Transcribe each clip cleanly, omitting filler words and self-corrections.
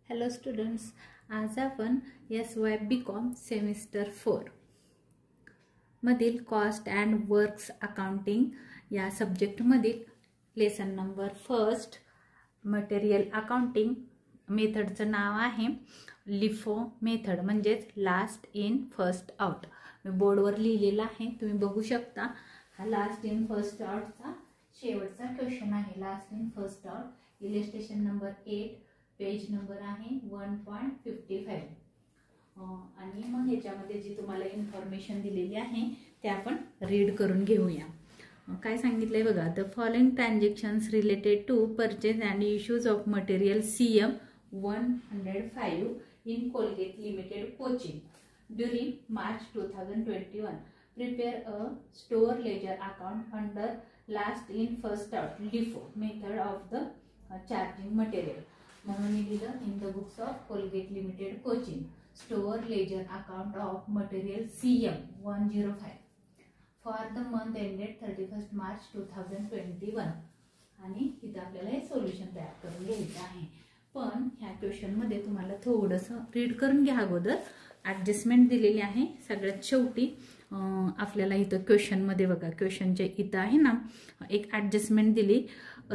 Hello students, आज आपण SY BCom semester 4 मधील कॉस्ट अँड वर्क्स अकाउंटिंग या सब्जेक्टमधील लेसन नंबर 1 मटेरियल अकाउंटिंग मेथडचं नाव आहे लिफो मेथड, म्हणजेच लास्ट इन फर्स्ट आउट. मी बोर्डवर लिहिलेला आहे, तुम्ही बघू शकता. हा लास्ट इन फर्स्ट आउटचा शेवटचा क्वेश्चन आहे. Last in first out, illustration number 8, page number आहे 1.55. आणि मग ह्याच्यामध्ये जी तुम्हाला इन्फॉर्मेशन दिलेली आहे ते आपण रीड करून घेऊया. काय सांगितलंय बघा. The following transactions related to purchase and issues of material CM 105 in Colgate Limited coaching during March 2021. Prepare a store ledger account under last in first out LIFO method of the charging material. म्हणून मी लिहिलं in the books of Colgate Limited coaching store ledger account of material CM 105 for the month ended 31 March 2021. आणि इथं आपल्याला हे solution तयार करून घ्यायचं आहे. पण ह्या क्वेश्चन मध्ये तुम्हाला थोडंसं रीड करून घ्या अगोदर. ॲडजस्टमेंट दिलेली आहे सगळ्यात शेवटी. आपल्याला इथं क्वेश्चन मध्ये बघा, क्वेश्चनच्या इथं आहे ना एक ॲडजस्टमेंट दिली.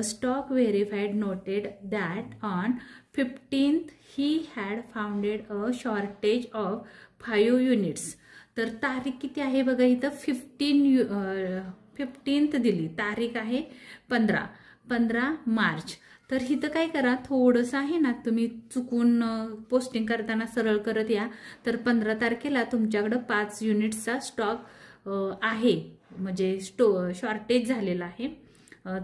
A stock verified noted that on 15th he had found a shortage of 5 units. तर तारीख किती आहे बघा इथं 15th दिली. तारीख आहे 15 मार्च. तर इथं काय करा, थोडंसं आहे ना तुम्ही चुकून पोस्टिंग करताना सरळ करत या. तर 15 तारखेला तुमच्याकडे 5 युनिट्सचा स्टॉक आहे, म्हणजे शॉर्टेज झालेला आहे.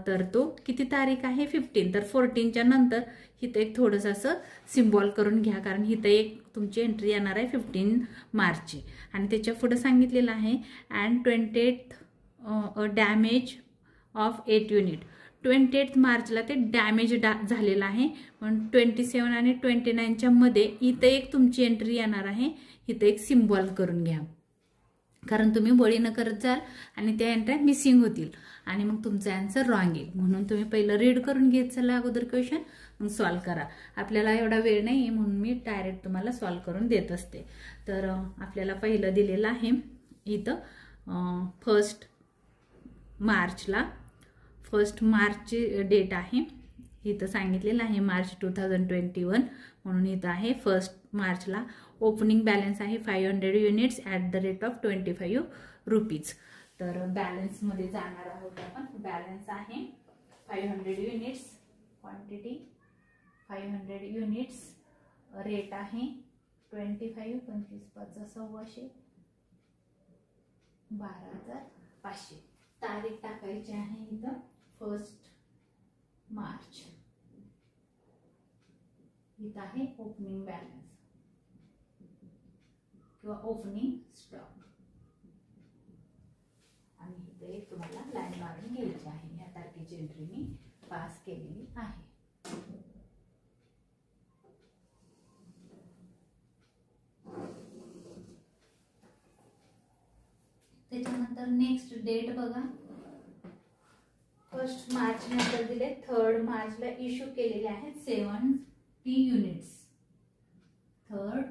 तर तो किती तारीख आहे 15. तर 14च्या नंतर इथं एक थोडंसं असं सिम्बॉल करून घ्या, कारण इथं एक तुमची एंट्री येणार आहे 15 मार्चची. आणि त्याच्या पुढे सांगितलेलं आहे and 28th damage of 8 unit. 28 मार्चला ते डॅमेज झालेलं आहे. पण 27 आणि 29च्या मध्ये इथं एक तुमची एंट्री येणार आहे. इथं एक सिम्बॉल करून घ्या, कारण तुम्ही बळी न करत जाल आणि त्या एंट्र्या मिसिंग होतील आणि मग तुमचा आन्सर रॉंग येईल. म्हणून तुम्ही पहिलं रीड करून घेत चला अगोदर क्वेश्चन, मग सॉल्व्ह करा. आपल्याला एवढा वेळ नाही म्हणून मी डायरेक्ट तुम्हाला सॉल्व्ह करून देत असते. तर आपल्याला पहिलं दिलेलं आहे इथं 1 मार्चची डेट आहे. इथं सांगितलेलं आहे मार्च 2021, म्हणून इथं आहे 1 मार्चला ओपनिंग बॅलन्स आहे 500 units at the rate of 25 rupees. तर बॅलन्स मध्ये जाणार आहोत आपण. बॅलन्स आहे 500 युनिट्स, क्वांटिटी 500 युनिट्स, रेट आहे 25, 25 5 1600, 12,500. तारीख टाकायची आहे इथं 1 मार्च. इथं आहे ओपनिंग बॅलन्स किंवा ओपनिंग स्टॉक. आणि इथे तुम्हाला लाईन मारून घ्यायची आहे. या तारखेची एंट्री मी पास केलेली आहे. त्याच्यानंतर नेक्स्ट डेट बघा. 1 मार्च नंतर दिले 3 मार्चला इश्यू केलेले आहेत 70 युनिट्स. 3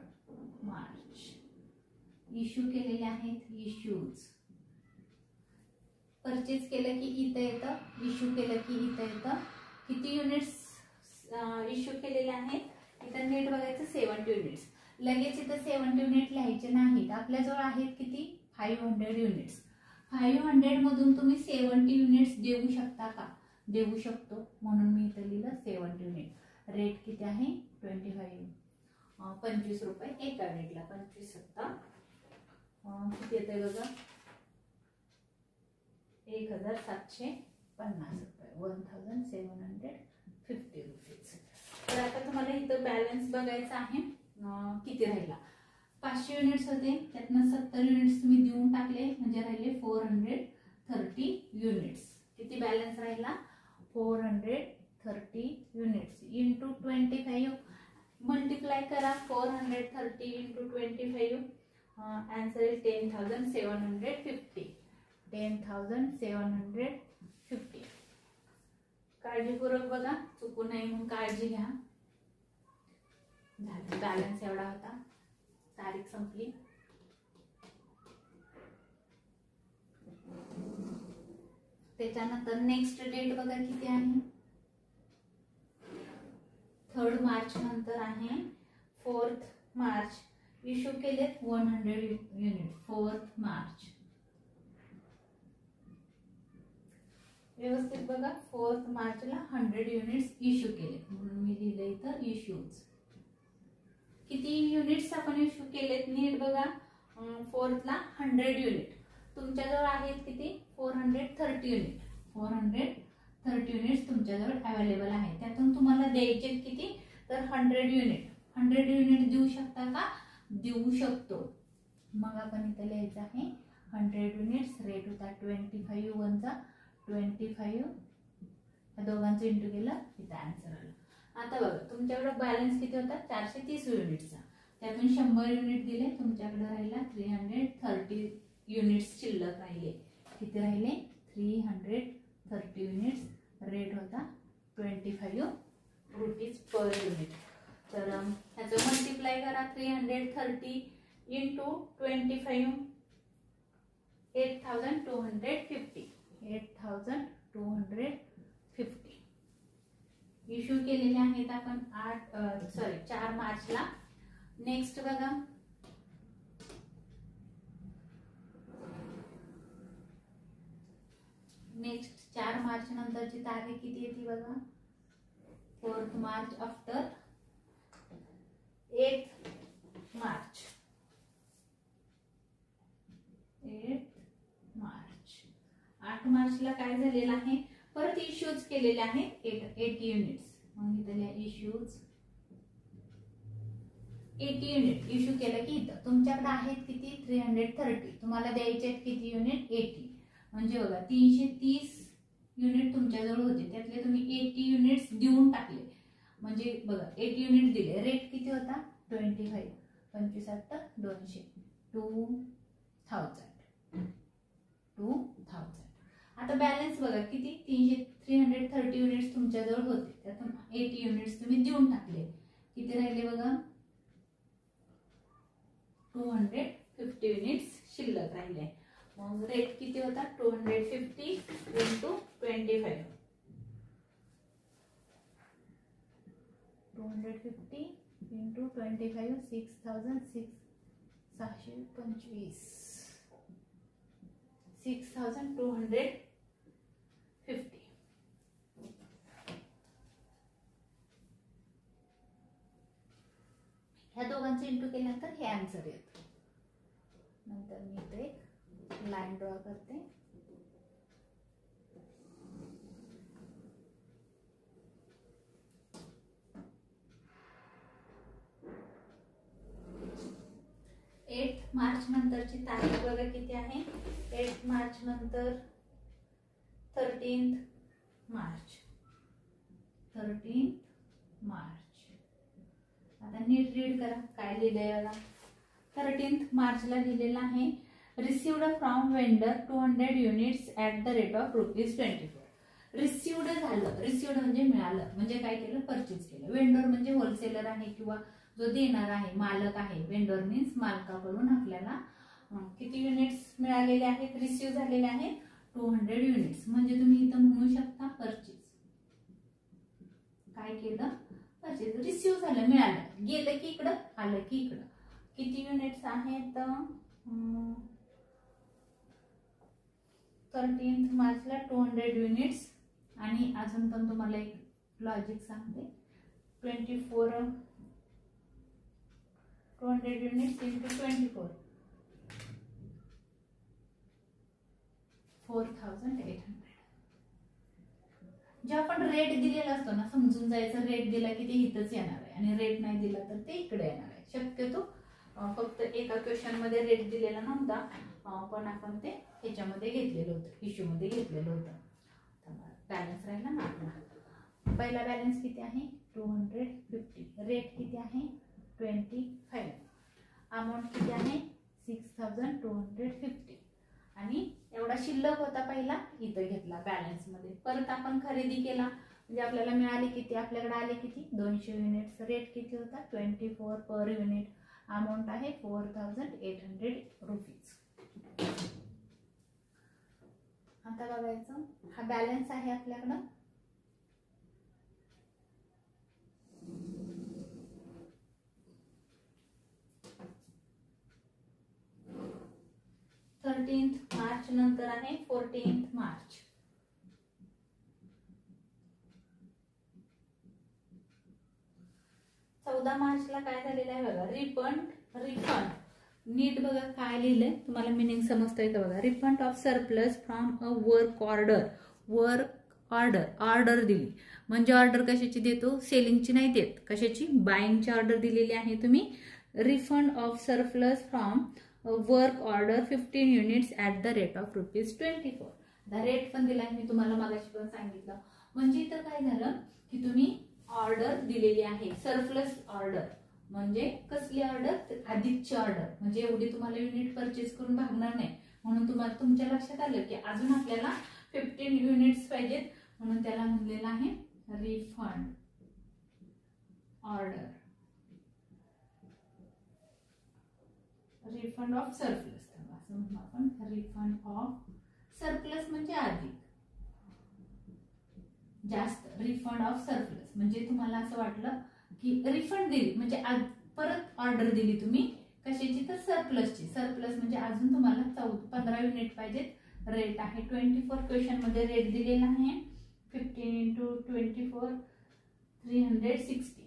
मार्च इश्यू केलेले आहेत. इश्यूज परचेज केलं की इथं येतं, इश्यू केलं की इथं येतं. किती युनिट्स इश्यू केलेले आहेत इथं नेट बघायचं 70 युनिट्स. लगेच इथं 70 युनिट लिहायचे नाहीत. आपल्याजवळ आहेत किती 500 युनिट्स. 500 मधून तुम्ही 70 युनिट्स देऊ शकता का? देऊ शकतो, म्हणून मी इथं लिहिलं 70 युनिट. रेट किती आहे 25 रुपये एका युनिटला. 25 7 किती येतंय बघा 1,750 रुपये, 1,750 रुपीज. तर आता तुम्हाला इथं बॅलन्स बघायचा आहे किती राहिला. 500 युनिट्स होते, त्यातनं 70 युनिट्स तुम्ही देऊन टाकले, म्हणजे राहिले 430 युनिट्स. किती बॅलन्स राहिला 430 युनिट्स. इंटू 25 मल्टिप्लाय करा. 430 इंटू 25 आन्सर इज 10,750. 10,750. काळजीपूर्वक बघा, चुकू नये म्हणून काळजी घ्या. झालं, बॅलन्स एवढा होता, तारीख संपली. त्याच्यानंतर नेक्स्ट डेट बघा किती आहे, 3 मार्च नंतर आहे 4 मार्च. इश्यू केलेत 100 युनिट 4 मार्च. व्यवस्थित बघा, 4 मार्चला 100 युनिट्स इश्यू केले, म्हणून मी लिहिले इथं इश्यूज. किती युनिट्स आपण इश्यू केलेत नीट बघा. 4 ला 100 युनिट. तुमच्याजवळ आहेत किती, 430 युनिट. 430 युनिट्स तुमच्याजवळ अवेलेबल आहे. त्यातून तुम्हाला द्यायचे किती, तर 100 युनिट. 100 युनिट देऊ शकता का, देऊ शकतो. मग आपण इथे लिहायचं आहे 100 युनिट्स. रेट होता 25, 1 25. या दोघांचं इंटू केलं, इथं आन्सर आलं. आता बघा, तुमच्याकडे बॅलन्स किती होता, 430 युनिटचा. त्यातून 100 युनिट दिले, तुमच्याकडे राहिला 330 युनिट्स शिल्लक राहिले. किती राहिले, 330 युनिट्स. रेट होता 25 रुपीज पर युनिट. तर ह्याचं मल्टिप्लाय करा, 330 इंटू 25, 8250. 8250 इश्यू केलेले आहेत आपण 4 मार्चला. नेक्स्ट बघा, नेक्स्ट 4 मार्च नंतरची तारीख किती येते बघा, 4 मार्च आफ्टर 8 मार्च. 8 मार्चला काय झालेलं आहे, परत इश्यूज केलेले आहेत 80 युनिट्स. मग इथं इश्यूज 80 युनिट इश्यू केलं की इथं तुमच्याकडे आहेत किती, 330. तुम्हाला द्यायचे आहेत किती युनिट, 80. म्हणजे बघा 330 युनिट तुमच्याजवळ होते, त्यातले तुम्ही 80 युनिट्स देऊन टाकले. म्हणजे बघा 80 युनिट दिले. रेट किती होता, 25. 25 200, 2000. आता बॅलन्स बघा किती, 330 युनिट्स तुमच्याजवळ होते, त्यातून 80 युनिट्स तुम्ही देऊन टाकले. किती राहिले बघा, 250 युनिट्स शिल्लक राहिले. मग रेट किती होता, 250 इंटू 25. 250 इंटू 25, 6,625. 6250. ह्या दोघांचे इंटू केल्यानंतर हे आन्सर येतं. नंतर मी इथे एक लाईन ड्रॉ करते. मार्च नंतरची तारीख बघा किती आहे, 8 मार्च नंतर 13 मार्च. 13 मार्च. आता नीट रीड करा काय लिहिलंय बघा. 13 मार्चला लिहिलेलं आहे, received from vendor 200 units at the rate of ₹24. Received झालं, रिसिव्ड म्हणजे मिळालं, म्हणजे काय केलं, परचेज केलं. वेंडर म्हणजे होलसेलर आहे किंवा जो देणार आहे, मालक आहे. वेंडर मीन्स मालकाकडून आपल्याला किती युनिट्स मिळालेले आहेत, रिसिव्ह झालेले आहेत 200 युनिट्स. म्हणजे तुम्ही इथं म्हणू शकता परचेज. काय केलं, परचेज. रिसिव्ह झालं, मिळालं, गेलं की इकडं, आलं की इकडं. किती युनिट्स आहेत, 13 मार्चला 200 युनिट्स. आणि अजून पण तुम्हाला एक लॉजिक सांगते, 200 युनिट्स इंटू 24, 4800. जेव्हा आपण रेट दिलेला असतो ना, समजून जायचं रेट दिला की ते इथंच येणार आहे आणि रेट नाही दिला तर ते इकडे येणार आहे. शक्यतो फक्त एका क्वेश्चन मध्ये रेट दिलेला नव्हता, पण आपण ते ह्याच्यामध्ये घेतलेलं होतं, इश्यू मध्ये घेतलेलं होतं. बॅलन्स राहिला ना आपला. पहिला बॅलन्स किती आहे, 250. रेट किती आहे, 25. अमाऊंट किती आहे, 6250. आणि एवढा शिल्लक होता पहिला, इथं घेतला बॅलन्स मध्ये. परत आपण खरेदी केला म्हणजे आपल्याला मिळाले किती, आपल्याकडे आले किती 200 युनिट्स. रेट किती होता 24 पर युनिट. अमाऊंट आहे 4800 रुपीज. आता बघायचं हा बॅलन्स आहे आपल्याकडं. मार्च नंतर आहे 14 मार्च. मार्चला काय झालेलं आहे बघा, रिफंड नीट बघा काय लिहिलंय, तुम्हाला मिनिंग समजतंय का बघा. Refund of surplus from a work order दिली म्हणजे ऑर्डर कशाची देतो, सेलिंगची नाही देत, कशाची, बाइंगची ऑर्डर दिलेली आहे तुम्ही. Refund of surplus from work order 15 units at the rate of ₹24. Rate पण दिलाय मी तुम्हाला मागाशी पण सांगितलं. म्हणजे इथं काय झालं की तुम्ही ऑर्डर दिलेली आहे, सरप्लस ऑर्डर म्हणजे कसली ऑर्डर, अधिकची ऑर्डर, म्हणजे एवढी तुम्हाला युनिट परचेस करून भागणार नाही. म्हणून तुम्हाला तुमच्या लक्षात आलं की अजून आपल्याला 15 युनिट्स पाहिजेत, म्हणून त्याला म्हणलेलं आहे refund order. Refund of surplus असं म्हणू आपण. रिफंड ऑफ सरप्लस म्हणजे अधिक जास्त. रिफंड ऑफ सरप्लस म्हणजे तुम्हाला असं वाटलं की रिफंड दिली म्हणजे परत ऑर्डर दिली तुम्ही कशाची, तर सरप्लसची. सरप्लस म्हणजे अजून तुम्हाला 15 युनिट पाहिजेत. रेट आहे 24. क्वेश्चन मध्ये रेट दिलेला आहे 15 × 24 360.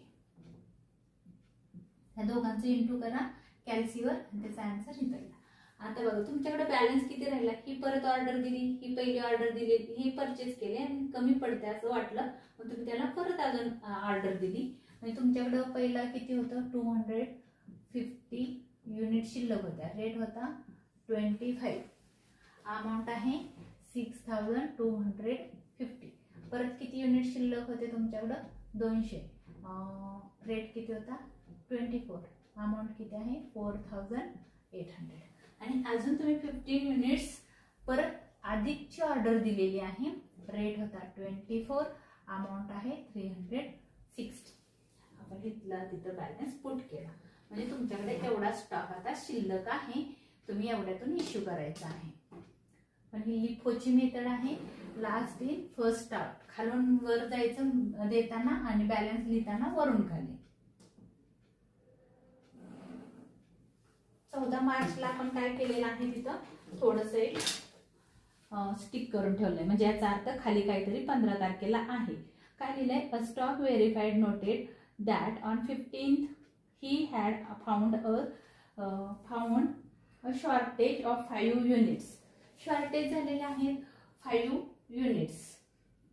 या दोघांचे इंटू करा कॅल्सीवर आणि त्याचा आन्सर इथं येईल. आता बघा तुमच्याकडे बॅलन्स किती राहिला, ही परत ऑर्डर दिली, ही पहिली ऑर्डर दिली, ही परचेस केली आणि कमी पडते असं वाटलं मग तुम्ही त्याला परत अजून ऑर्डर दिली. म्हणजे तुमच्याकडे पहिला किती होतं 250 युनिट शिल्लक होत्या. रेट होता 25. अमाऊंट आहे 6250. परत किती युनिट शिल्लक होते तुमच्याकडे 200. रेट किती होता 24. अमाऊंट किती आहे 4800. आणि अजून तुम्ही 15 युनिट्स परत अधिकची ऑर्डर दिलेली आहे. रेट होता 24. अमाऊंट आहे 360. आपण घेतला तिथं बॅलन्स पुट केला म्हणजे तुमच्याकडे एवढा स्टॉक आता शिल्लक आहे, तुम्ही एवढ्यातून इश्यू करायचा आहे. पण ही लिफोची मेथड आहे, लास्ट इन फर्स्ट आउट. खालून वर जायचं देताना आणि बॅलन्स लिहिताना वरून खाली. 14 मार्चला आपण काय केलेलं आहे तिथं थोडस स्टिक करून ठेवलंय म्हणजे याचा अर्थ खाली काहीतरी 15 तारखेला आहे. काय लिहिलंय, a stock verified noted that on 15th he had found a shortage of 5 units. Shortage झालेले आहेत 5 युनिट्स.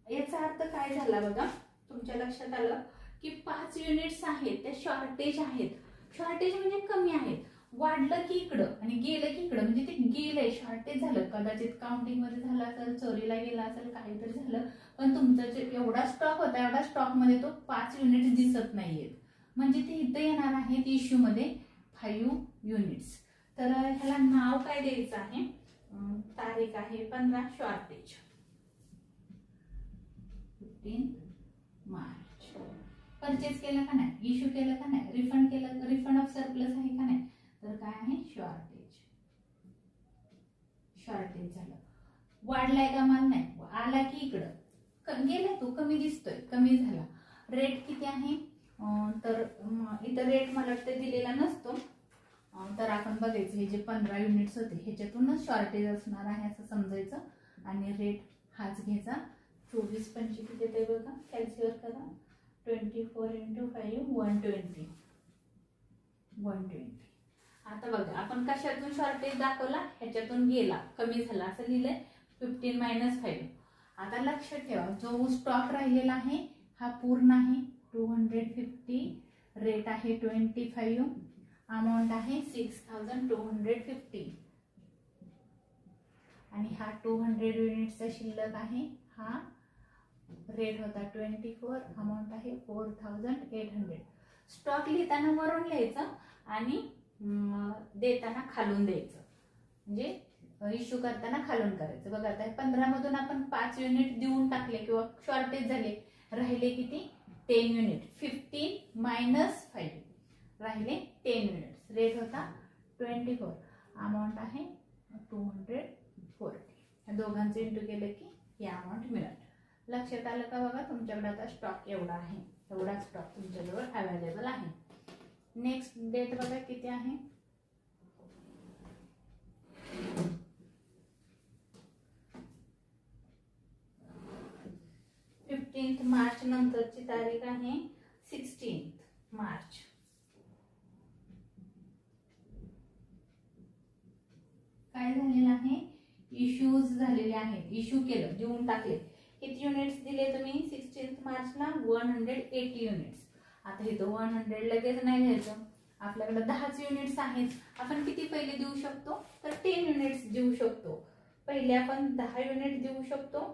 याचा अर्थ काय झाला बघा, तुमच्या लक्षात आलं की 5 युनिट्स आहेत त्या शॉर्टेज आहेत. शॉर्टेज म्हणजे कमी आहेत, वाढलं की इकडं आणि गेलं की इकडं, म्हणजे ते गेलंय, शॉर्टेज झालं. कदाचित काउंटिंग मध्ये झालं असेल, चोरीला गेला असेल, काहीतरी झालं, पण तुमचा जे एवढा स्टॉक होता एवढा स्टॉक मध्ये तो 5 युनिट दिसत नाहीयेत. म्हणजे ते इथं येणार आहेत इश्यू मध्ये 5 युनिट्स. तर ह्याला नाव काय द्यायचं आहे, तारीख आहे 15 शॉर्टेज 15 मार्च. परचेस केलं का नाही, इश्यू केलं का नाही, रिफंड केलं, रिफंड ऑफ सरप्लस आहे का नाही, तर काय आहे शॉर्टेज. शॉर्टेज झालं. वाढलाय का माल, नाही, आला की इकडं गेला, तो कमी दिसतोय, कमी झाला. रेट किती आहे, तर इथं रेट मला वाटतं दिलेला नसतो, तर आपण बघायचं हे जे 15 युनिट्स होते ह्याच्यातूनच शॉर्टेज असणार आहे असं समजायचं. आणि रेट हाच घ्यायचा. 24 पंचवीस किती येते बघा, कॅल्क्युलेट करा. 24 × 5 120. आता बघा आपण कशातून शॉर्टेज दाखवला, ह्याच्यातून गेला, कमी झाला असं लिहिलंय 15 - 5. आता लक्षात ठेवा जो स्टॉक राहिलेला आहे हा पूर्ण आहे 250. रेट आहे 25. अमाऊंट आहे 6250. आणि हा 200 युनिटचा शिल्लक आहे. हा रेट होता 24. अमाऊंट आहे 4800. स्टॉक लिहिताना वरून लिहायचं आणि देताना खालून द्यायचं, म्हणजे इश्यू करताना खालून करायचं. बघा आता 15 मधून आपण 5 युनिट देऊन टाकले किंवा शॉर्टेज झाले, राहिले किती 10 युनिट. 15 मायनस 5 राहिले 10 युनिट्स. रेट होता 24. अमाऊंट आहे 240. या दोघांचे इंटू केलं की ही अमाऊंट मिळेल. लक्षात आलं का बघा. तुमच्याकडे आता स्टॉक एवढा आहे, एवढा स्टॉक तुमच्याजवळ अवेलेबल आहे. नेक्स्ट डेट बघा किती आहे. 15 मार्च नंतरची तारीख आहे 16 मार्च. काय झालेलं आहे, इश्यूज झालेले आहेत. इश्यू केलं, देऊन टाकले. किती युनिट्स दिले तुम्ही 16 मार्चला 180 युनिट्स. आता इथं 100 लगेच नाही घ्यायचं, आपल्याकडे 10च युनिट्स आहेत. आपण किती पहिले देऊ शकतो तर 10 युनिट्स देऊ शकतो. पहिले आपण 10 युनिट देऊ शकतो.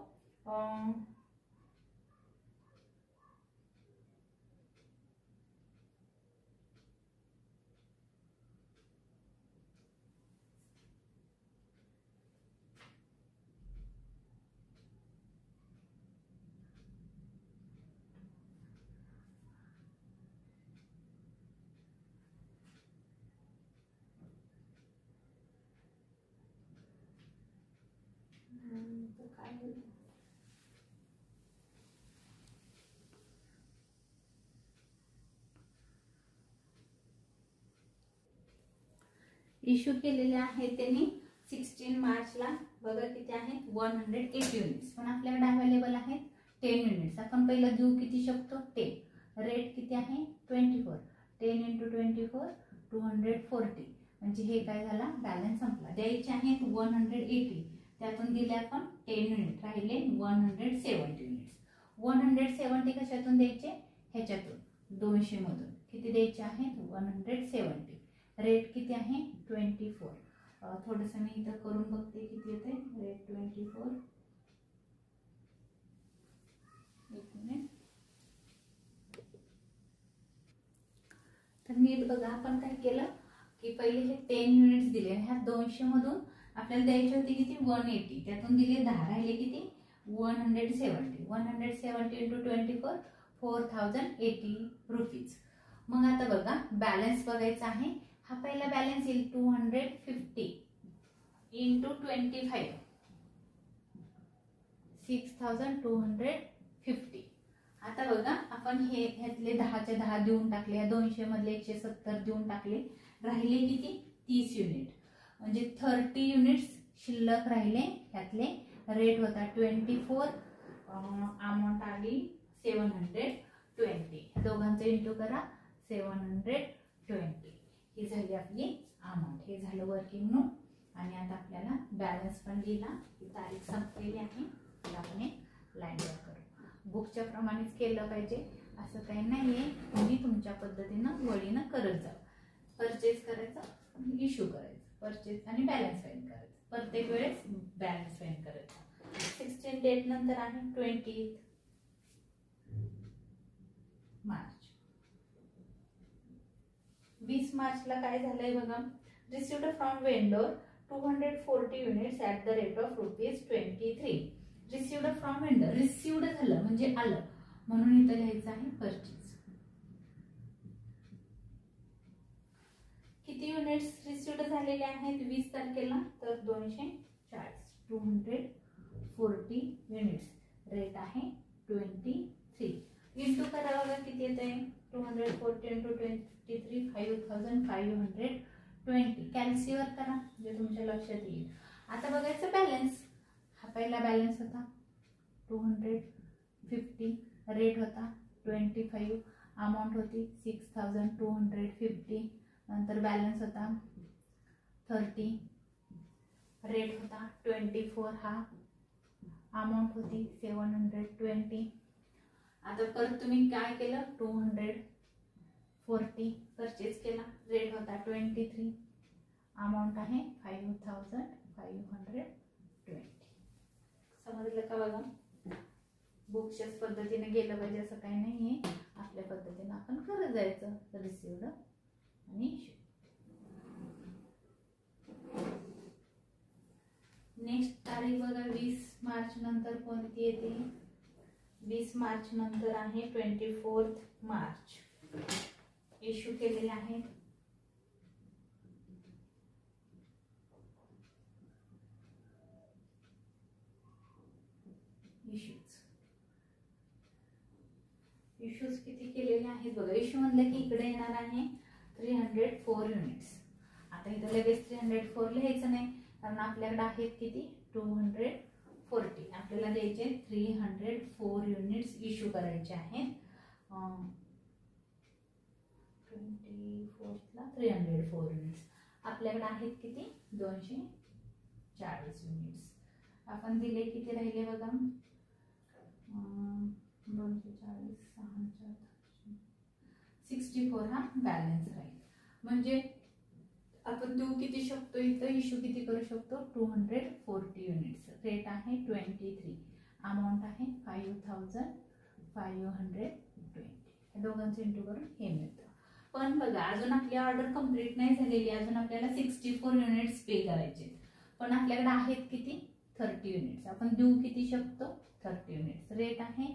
इश्यू केलेले आहेत त्यांनी 16 मार्चला. बघा किती आहेत 180 युनिट्स. पण आपल्याकडे अवेलेबल आहेत 10 युनिट्स. आपण पहिला देऊ किती शकतो 10. रेट किती आहे 24. 10 × 24 240. म्हणजे हे काय झाला बॅलन्स संपला. द्यायचे आहेत 180. त्यातून दिले आपण 10 युनिट, राहिले 170 युनिट्स. 170 कशातून द्यायचे, ह्याच्यातून 200 मधून. किती द्यायचे आहेत 170. रेट किती आहे 24. थोडंसं मी इथं करून बघते किती येते. रेट 24. एक मिनिट. तर नीट बघा, आपण काय केलं की पहिले हे 10 युनिट्स दिले. ह्या 200 मधून आपल्याला द्यायची होती किती 180. त्यातून दिले 10, राहिले किती 170. 170 × 24 4080 रुपीज. मग आता बघा बॅलन्स बघायचा आहे. हा पहिला बॅलन्स येईल 250 × 25 6250. आता बघा आपण हे ह्यातले 10चे 10 देऊन टाकले, या 200 मधले 170 देऊन टाकले. राहिले किती 30 युनिट. म्हणजे 30 युनिट्स शिल्लक राहिले ह्यातले. रेट होता 24. अमाऊंट आली 720. दोघांचं इंटू करा 720. ही झाली आपली अमाऊंट. हे झालं वर्किंग नोट. आणि आता आपल्याला बॅलन्स पण लिहिला. ही तारीख संपलेली आहे. तर आपण एक लाईन ड्रॉ करू. बुकच्या प्रमाणेच केलं पाहिजे असं काही नाहीये. तुम्ही तुमच्या पद्धतीनं वळीनं करत जा. परचेज करायचं, इश्यू करायचं, परचेज आणि बॅलन्स फाईंड करायचं. प्रत्येक वेळेस बॅलन्स फाईंड करायचं. 16 डेट नंतर आहे 20 मार्च. 20 मार्चला काय झालंय बघा. Received from vendor 240 units at the rate of ₹23. Received from vendor, received झालं म्हणजे आलं, म्हणून इथं लिहायचं आहे परचेज. किती युनिट्स रिसिव्ड झालेले आहेत 20 तारखेला तर 240. 240 युनिट्स. रेट आहे 23. इंटू करा बघा किती येत आहे 240 × 23 5520. कॅल्सीवर करा म्हणजे तुमच्या लक्षात येईल. आता बघायचं बॅलन्स. हा पहिला बॅलन्स होता 250. रेट होता 25. अमाऊंट होती 6250. नंतर बॅलन्स होता 30. रेट होता 24. हा अमाऊंट होती 720. आता परत तुम्ही काय केलं 240 परचेज केला. रेट होता 23. अमाऊंट आहे 5520. समजलं का बघा. बुकच्याच पद्धतीने गेलं पाहिजे असं काही नाहीये. आपल्या पद्धतीने आपण करत जायचं. रिसिव्ड आणि इश्यू. नेक्स्ट तारीख बघा 20 मार्च नंतर कोणती येते. 20 मार्च नंतर आहे 24 मार्च इश्यू केलेले आहेत. इश्यूज किती केलेले आहेत बघा. इश्यू म्हणलं की इकडे येणार आहे 304 युनिट्स. आता इथं लगेच 304 लिहायचं नाही, कारण आपल्याकडे आहेत किती 240. आपल्याला द्यायचे 304 युनिट्स इश्यू करायचे आहेत. 24 ला 304 युनिट्स. आपल्याकडे आहेत किती 240 युनिट्स. आपण दिले किती राहिले बघा 240 64 हा बॅलन्स राहील. म्हणजे आपण देऊ किती शकतो, इथं इश्यू किती करू शकतो 240 युनिट्स. रेट आहे 23. अमाऊंट आहे 5520. दोघांचं इंटू करून हे मिळतं. पण बघा अजून आपली ऑर्डर कंप्लीट नाही झालेली. अजून आपल्याला 64 युनिट्स पे करायचे. पण आपल्याकडे आहेत किती 30 युनिट्स. आपण देऊ किती शकतो 30 युनिट्स. रेट आहे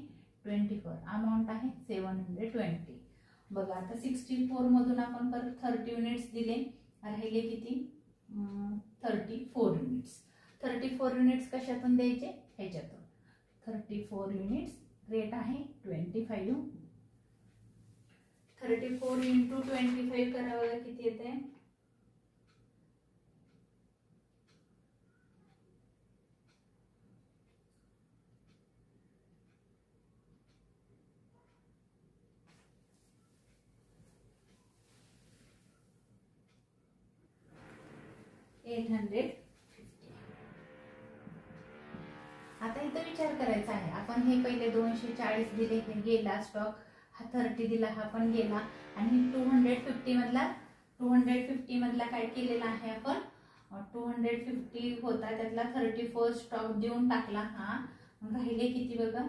24. अमाऊंट आहे 720. बघा आता 64 मधून आपण परत 30 युनिट्स दिले, राहिले किती 34 युनिट्स. 34 युनिट्स कशातून द्यायचे ह्याच्यातून. 34 युनिट्स. रेट आहे 25. 34 इंटू 25 करावं किती येते 850. आता इथं विचार करायचा आहे. आपण हे पहिले 240 दिले, हे गेला स्टॉक. हा 30 दिला, हा पण गेला. आणि 250 मधला काय केलेला आहे आपण 250 होता त्यातला 34 स्टॉक देऊन टाकला. हा राहिले किती बघा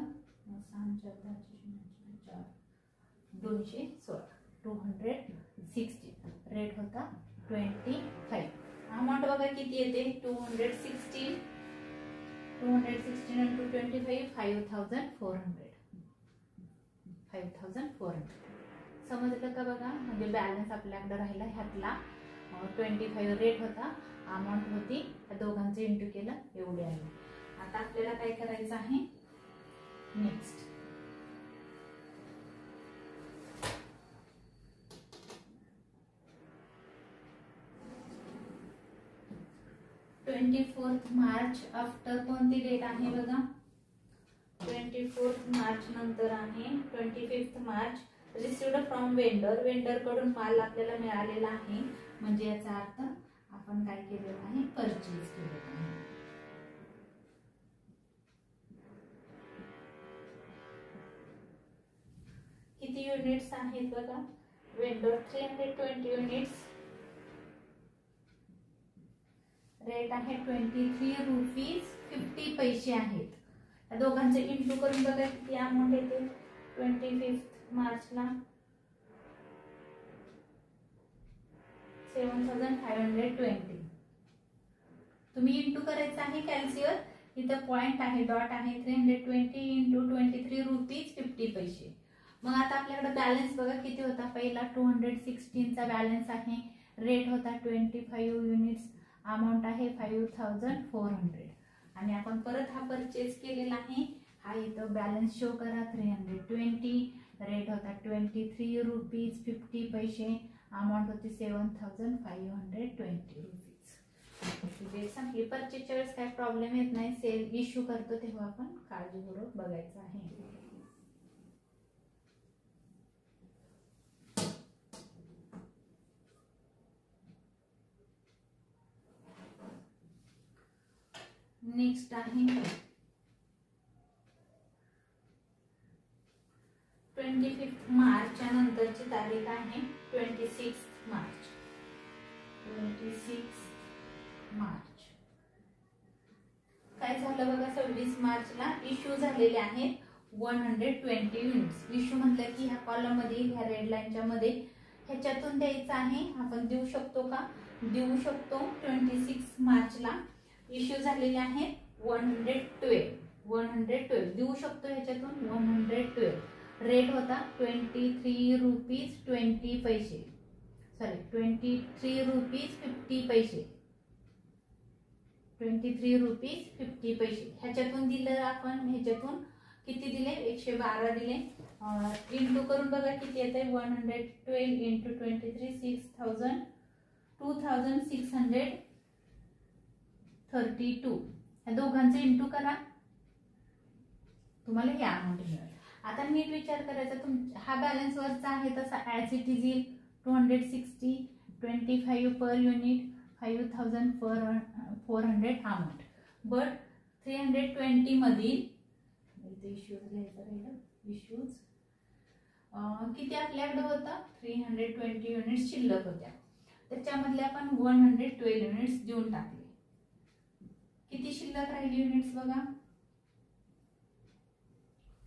216. 260. रेट होता 25. अमाउंट बघा किती येते 216 इंटू 25 5400. समजलं का बघा. म्हणजे बॅलन्स आपल्याकडे राहिला ह्यातला 25 रेट होता, अमाऊंट होती, त्या दोघांचं इंटू केलं एवढे आहे. आता आपल्याला काय करायचं आहे नेक्स्ट 24 मार्च आफ्टर कोणती डेट आहे बघा 24 मार्च नंतर आहे 25 March. Received from vendor. Vendor कडून माल आपल्याला मिळालेला आहे. म्हणजे याचा अर्थ आपण काय केलेलं आहे परचेज केलेलं आहे. किती युनिट्स आहेत बघा वेंडर 320 युनिट्स. रेट आहे 23 रुपीज 50 पैसे आहेत. या दोघांचे इंटू करून बघा किती अमाऊंट येते 25 मार्चला 7520. तुम्ही इंटू करायचं आहे कॅल्सीवर. इथं पॉइंट आहे, डॉट आहे. 320 इंटू 23 रुपीज 50 पैसे. मग आता आपल्याकडे बॅलन्स बघा किती होता. पहिला 216 चा बॅलन्स आहे. रेट होता 25 युनिट्स. अमाऊंट आहे 5400. आणि आपण परत हा परचेस केलेला आहे. हा इथं बॅलन्स शो करा 320. रेट होता 23 रुपीज 50 पैसे. अमाऊंट होती 7520 रुपीज. डेट संपली. परचेसच्या वेळेस काय प्रॉब्लेम येत नाही. सेल इश्यू करतो तेव्हा आपण काळजीपूर्वक बघायचं आहे. नेक्स्ट आहे 25 मार्च नंतरची तारीख आहे 26 मार्च. 26 मार्च काय झालं बघा 26 मार्चला इश्यू झालेले आहेत 120 युनिट्स. इश्यू म्हटलं की ह्या कॉलम मध्ये ह्या रेड लाईनच्या मध्ये ह्याच्यातून द्यायचं आहे. आपण देऊ शकतो का देऊ शकतो. 26 मार्चला इश्यू झालेले आहेत 112. 112 देऊ शकतो ह्याच्यातून 112. रेट होता 23 रुपीज 20 पैसे, सॉरी 23 रुपीज 50 पैसे, 23 रुपीज 50 पैसे. ह्याच्यातून दिलं आपण, ह्याच्यातून किती दिले 112 दिले. इंटू करून बघा किती येते 112 इंटू 23 2632. ह्या दोघांचे इंटू करा, तुम्हाला हे अमाऊंट मिळेल. आता नीट विचार करायचा, हा बॅलन्स वरचा आहे तसा ॲज इट इज येईल. 260 25 पर युनिट 5400 अमाऊंट. बट 320 मधील इश्यूज किती आपल्याकडे होता 320 युनिट्स शिल्लक होत्या. त्याच्यामधले आपण 112 युनिट्स देऊन टाकले. किती शिल्लक राहिली युनिट्स बघा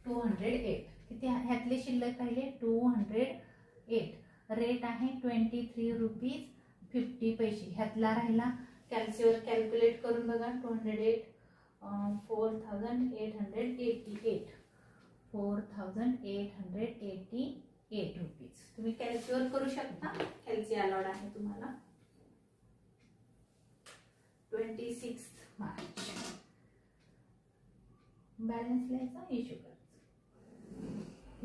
208. किती ह्यातले शिल्लक राहिले 208. रेट आहे 23 रुपीज 50 पैसे. ह्यातला राहिला कॅल्सीवर कॅल्क्युलेट करून बघा 208 4888 4888 रुपीज. तुम्ही कॅल्सीवर करू शकता, कॅल्सी अलाउड आहे तुम्हाला. 26 मार्च बॅलन्स लिहायचा, इश्यू करायचा.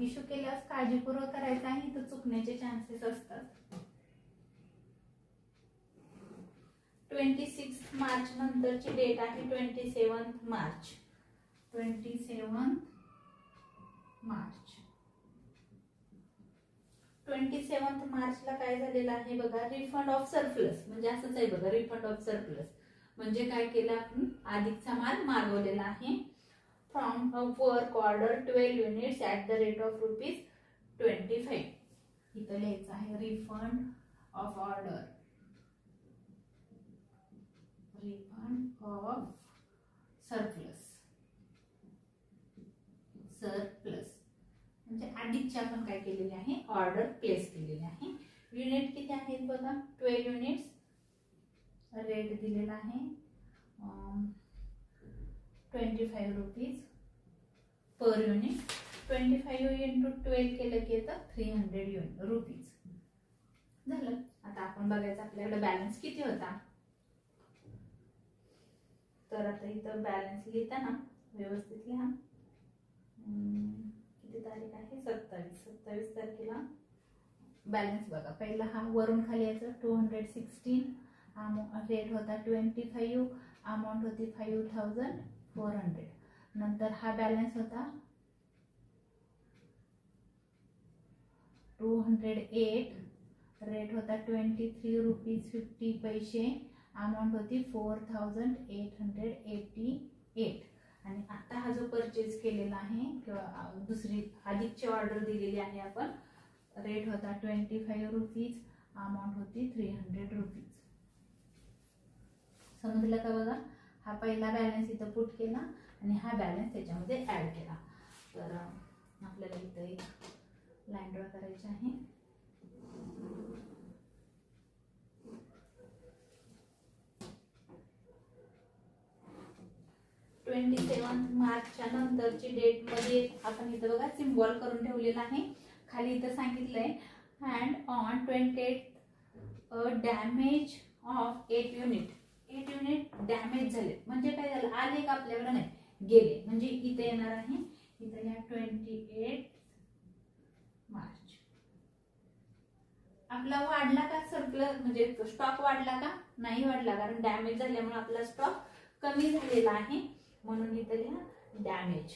इश्यू केल्यास काळजीपूर्वक करायचा आहे, तर चुकण्याचे चान्सेस असतात. 26 मार्च नंतरची डेट आहे 27 मार्च. 27 मार्चला काय झालेलं आहे बघा, रिफंड ऑफ सरप्लस. म्हणजे असंच आहे बघा, रिफंड ऑफ सरप्लस म्हणजे काय केलं आपण, अधिकचा माल मागवलेला आहे. From a work order 12 units at the rate of ₹25. इथं लिहायचं आहे refund of order, refund of surplus. म्हणजे अधिकचे आपण काय केलेले आहे, ऑर्डर प्लेस केलेली आहे. युनिट किती आहेत बघा 12 युनिट्स. रेट दिलेला आहे 25 रुपीज पर युनिट. 25 इंटू 12 केलं की येतं 300 रुपीज झालं. आता आपण बघायचं आपल्याकडे बॅलन्स किती होता. तर आता इथं बॅलन्स लिहिताना व्यवस्थित लिहा. किती तारीख आहे 27 तारखेला बॅलन्स बघा. पहिला हा वरून खाली यायचं 216. रेट होता 25, अमाऊंट होती 5400. नंतर हा बॅलन्स होता 208. रेट होता 23 रुपीज 50 पैसे, अमाऊंट होती 4888. आणि आता हा जो परचेज केलेला आहे किंवा दुसरी अधिकची ऑर्डर दिलेली आहे आपण, रेट होता 25 रुपीज, अमाऊंट होती 300 रुपीज. समजलं का बघा. हा पहिला बॅलन्स इथं पुट केला आणि हा बॅलन्स त्याच्यामध्ये ऍड केला. तर आपल्याला इथं एक लाईन ड्रॉ करायची आहे. मार्चच्या नंतरची डेट मध्ये आपण इथं बघा सिम्बॉल करून ठेवलेला आहे. खाली इथं सांगितलंय and on 28 damage of 8 unit. 8 unit damage झाले म्हणजे काय झालं, आले का आपल्याकडे, नाही गेले. म्हणजे इथे येणार आहे, इथे या 28 मार्च. आपला वाढला का सरप्लस, म्हणजे स्टॉक वाढला का, नाही वाढला, कारण डॅमेज झाल्यामुळे आपला स्टॉक कमी झालेला आहे. म्हणून इथे लिहा डॅमेज.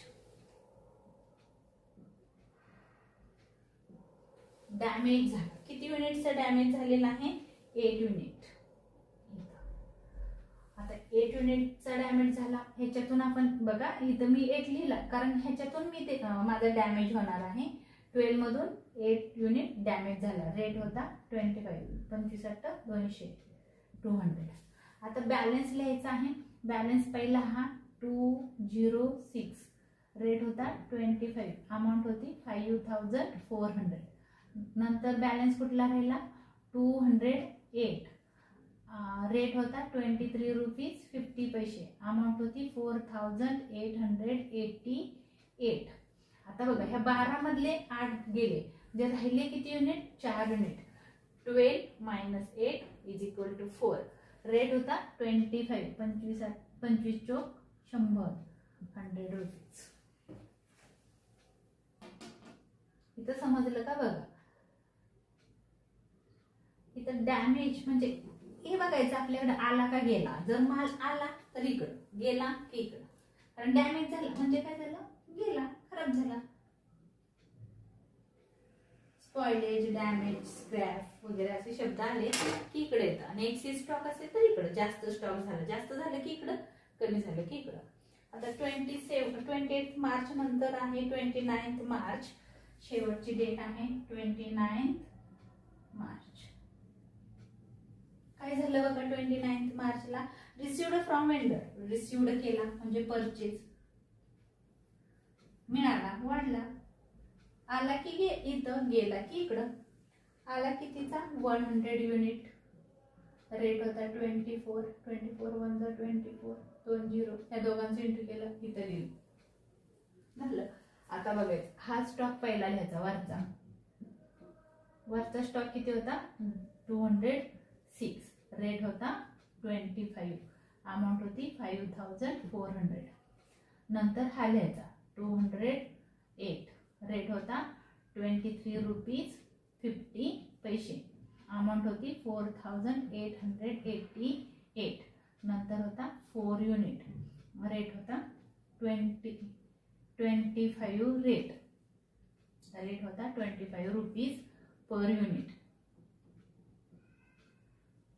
डॅमेज झाला. किती युनिटचा डॅमेज झालेला आहे 8 युनिट. आता 8 युनिटचा डॅमेज झाला. ह्याच्यातून आपण बघा इथं मी 8 लिहिला, कारण ह्याच्यातून मी ते माझा डॅमेज होणार आहे. 12 मधून 8 युनिट डॅमेज झाला. रेट होता 25, 200. आता बॅलन्स लिहायचा आहे. बॅलन्स पहिला हा 206. रेट होता 25, अमाऊंट होती 5400. नंतर बॅलन्स कुठला राहिला 208, रेट होता 23 रुपीज 50 पैसे, अमाऊंट होती 4888. आता बघा ह्या 12 मधले 8 गेले, जे राहिले किती unit? 4 unit. 12 minus 8 is equal to 4. Rate होता 25, 25 चोक 100, 100 रुपीज. इथं समजलं का? बघा इथं डॅमेज म्हणजे हे बघायचं आपल्याकडे आला का गेला. जर माल आला तर इकडं, गेला की इकडं. कारण डॅमेज झाला म्हणजे काय झालं? गेला, खराब झाला. स्पॉइलेज, डॅमेज, स्क्रॅप वगैरे असे शब्द आले की इकडे येतात. आणि एक्सिस स्टॉक असेल तर इकडं, जास्त स्टॉक झाला, जास्त झालं की इकडं, कमी झालं की इकडं. आता 28 मार्च नंतर आहे 29 मार्च. शेवटची डेट आहे 29 मार्च. काय झालं बघा 29 मार्चला? रिसिव्ड फ्रॉम वेंडर, रिसिव्ड केला म्हणजे परचेज, मिळाला, वाढला. आला की इथं, गेला की इकडं. आला कितीचा? 100 युनिट. रेट होता 24, 24 1 24, 2 0. या दोघांचं एंट्री केलं, इथं लिहिलं, झालं. आता बघायचं हा स्टॉक पहिला लिहायचा वरचा. वरचा स्टॉक किती होता? 206. रेट होता 25, अमाऊंट होती 5400. नंतर हा लिहायचा 208. रेट होता 23 रुपीज 50 पैसे, अमाऊंट होती 4888. नंतर होता 4 युनिट. रेट होता 25 रेट होता 25 रुपीज पर युनिट,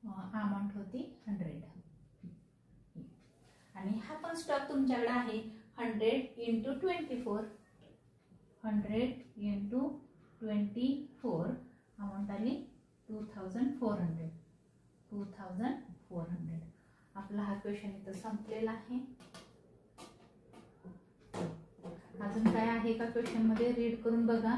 अमाऊंट होती 100. आणि हा पण स्टॉक तुमच्याकडे आहे 100 इंटू 24, 100 इंटू 24, अमाऊंट आली 2400. आपला हा क्वेश्चन इथं संपलेला आहे. अजून काय आहे का क्वेश्चन मध्ये? रीड करून बघा.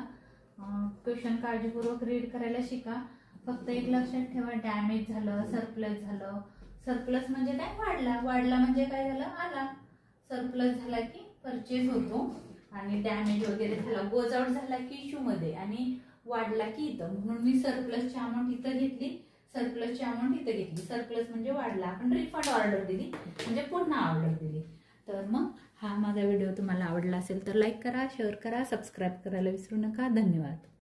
क्वेश्चन काळजीपूर्वक रीड करायला शिका. फक्त एक लक्षात ठेवा, डॅमेज झालं, सरप्लस झालं. सरप्लस म्हणजे काय? वाढला. वाढला म्हणजे काय झालं? आला. सरप्लस झाला की परचेज होतो. आणि डॅमेज वगैरे झाला, गोज आउट झाला की इश्यू मध्ये, आणि वाढला की इथं. म्हणून मी सरप्लसची अमाऊंट इथं घेतली, सरप्लसची अमाऊंट इथं घेतली. सरप्लस म्हणजे वाढला, आपण रिफंड ऑर्डर दिली म्हणजे पुन्हा ऑर्डर दिली. तर मग हा माझा व्हिडिओ तुम्हाला आवडला असेल तर लाईक करा, शेअर करा, सबस्क्राईब करायला विसरू नका. धन्यवाद.